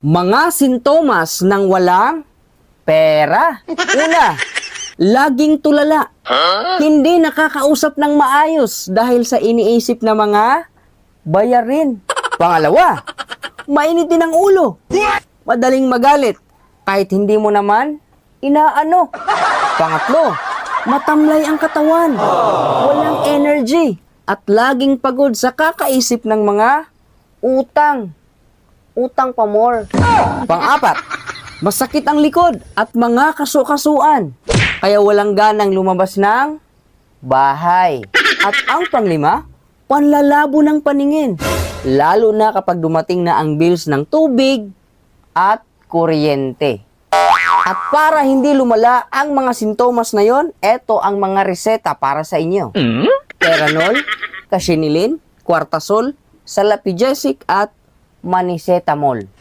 Mga sintomas ng walang pera. Una, laging tulala. Hindi nakakausap ng maayos dahil sa iniisip na mga bayarin. Pangalawa, mainit din ang ulo. Madaling magalit kahit hindi mo naman inaano. Pangatlo, matamlay ang katawan. Walang energy at laging pagod sa kakaisip ng mga utang. Utang pa more. Pang-apat, masakit ang likod at mga kasu-kasuan. Kaya walang ganang lumabas ng bahay. At ang panglima, panlalabo ng paningin. Lalo na kapag dumating na ang bills ng tubig at kuryente. At para hindi lumala ang mga sintomas na yon, eto ang mga reseta para sa inyo. Teranol, Casinilin, Quartasol, Salapigesic at Manicetamol.